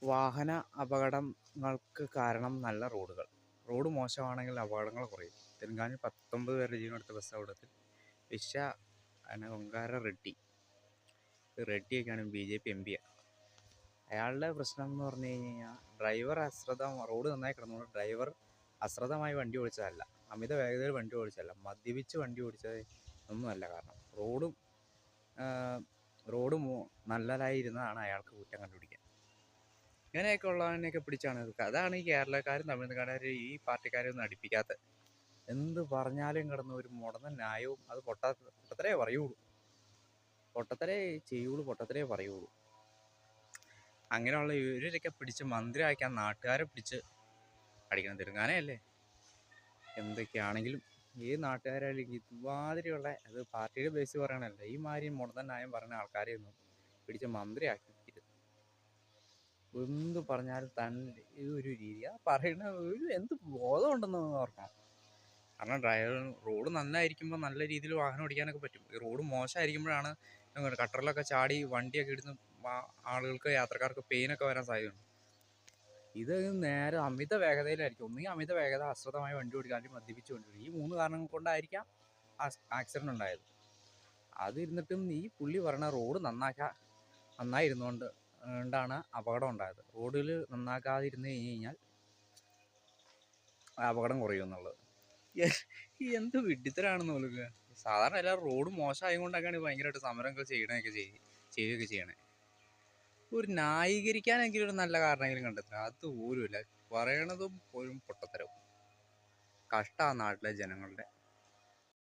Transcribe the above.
വാഹന അപകടങ്ങൾക്ക് കാരണം നല്ല റോഡുകൾ. റോഡ് മോശമാണെങ്കിൽ അപകടങ്ങൾ കുറയും. തെലങ്കാനയിൽ 19 പേരുടെ ജീവനെടുത്ത ബസ് അപകടത്തിൽ വിശ്വ ഒങ്കാര റെഡ്ഡി. റെഡ്ഡിയൊക്കെയാണ് BJP MP. അയാളുടെ പ്രശ്നം എന്ന് പറഞ്ഞു കഴിഞ്ഞാൽ ഡ്രൈവർ റോഡ് നന്നായി കിടന്നുകൊണ്ട് ഡ്രൈവർ അശ്രദ്ധമായി വണ്ടി ഓടിച്ചതല്ല, അമിത വേഗതയിൽ വണ്ടി ഓടിച്ചതല്ല, മദ്യപിച്ച് വണ്ടി ഓടിച്ചത് ഒന്നുമല്ല കാരണം. റോഡ് നല്ലതായിരുന്നതാണ് അയാൾക്ക് കുറ്റം കണ്ടുപിടിക്കാൻ. ഇങ്ങനെയൊക്കെ ഉള്ളതിനെയൊക്കെ പിടിച്ചാണ് അതാണ് ഈ കേരളക്കാരും തമിഴ്നാട്ടുകാരും ഈ പാർട്ടിക്കാരെയൊന്നും അടുപ്പിക്കാത്തത്. എന്ത് പറഞ്ഞാലും കിടന്ന ഒരു മുടന്ന ന്യായവും അത് പൊട്ടത്തരേ പറയുള്ളൂ, പൊട്ടത്തരേ ചെയ്യുള്ളൂ, പൊട്ടത്തരേ പറയുള്ളൂ. അങ്ങനെയുള്ള ഇവരൊക്കെ പിടിച്ച് മന്ത്രി ആക്കാൻ നാട്ടുകാരെ പിടിച്ച് അടിക്കണം. തെലുങ്കാനയല്ലേ, എന്തൊക്കെയാണെങ്കിലും ഏത് നാട്ടുകാരായാലും ഇതുമാതിരിയുള്ള അത് പാർട്ടിയുടെ ബേസ് പറയണമല്ല, ഈ മാതിരി മുടന്ന ന്യായം പറയുന്ന ആൾക്കാരെ ഒന്നും പിടിച്ച് മന്ത്രിയാക്കി എന്ത് പറഞ്ഞാലും തന്നെ ഇതൊരു രീതി ആ പറയുന്ന ഒരു എന്ത് ബോധമുണ്ടെന്ന് ഓർക്കണം. കാരണം റോഡ് നന്നായിരിക്കുമ്പോൾ നല്ല രീതിയിൽ വാഹനം ഓടിക്കാനൊക്കെ പറ്റും. ഈ റോഡ് മോശമായിരിക്കുമ്പോഴാണ് കട്ടറിലൊക്കെ ചാടി വണ്ടിയൊക്കെ ഇടുന്ന ആളുകൾക്ക്, യാത്രക്കാർക്ക് പെയിനൊക്കെ വരാൻ സാധ്യതയുണ്ട്. ഇത് നേരെ അമിത വേഗതയിലായിരിക്കും. ഒന്നുകിൽ അമിത വേഗത, അശ്രദ്ധമായി വണ്ടി ഓടിക്കുക, അല്ലെങ്കിൽ മദ്യപിച്ച് വണ്ടി ഓടിക്കുക. ഈ 3 കാരണങ്ങൾ കൊണ്ടായിരിക്കാം ആക്സിഡൻറ്റ് ഉണ്ടായത്. അതിരുന്നിട്ടും ഈ പുള്ളി പറഞ്ഞ റോഡ് നന്നായിരുന്നുകൊണ്ടാണ് അപകടം ഉണ്ടായത്. റോഡിൽ നന്നാക്കാതിരുന്ന് കഴിഞ്ഞാൽ അപകടം കുറയും എന്നുള്ളത് എന്ത് വിഡ്ഢിത്തരാണെന്ന് നോക്കുക. സാധാരണ എല്ലാവരും റോഡ് മോശമായതുകൊണ്ടൊക്കെയാണ് ഭയങ്കരമായിട്ട് സമരമൊക്കെ ചെയ്യുകയൊക്കെ ചെയ്യണേ. ഒരു ന്യായീകരിക്കാനെങ്കിലും ഒരു നല്ല കാരണമെങ്കിലും കണ്ടെത്തുക, അതുപോലുമില്ല. പറയണതും പോലും പൊട്ടത്തരവും. കഷ്ടമാണ് നാട്ടിലെ ജനങ്ങളുടെ.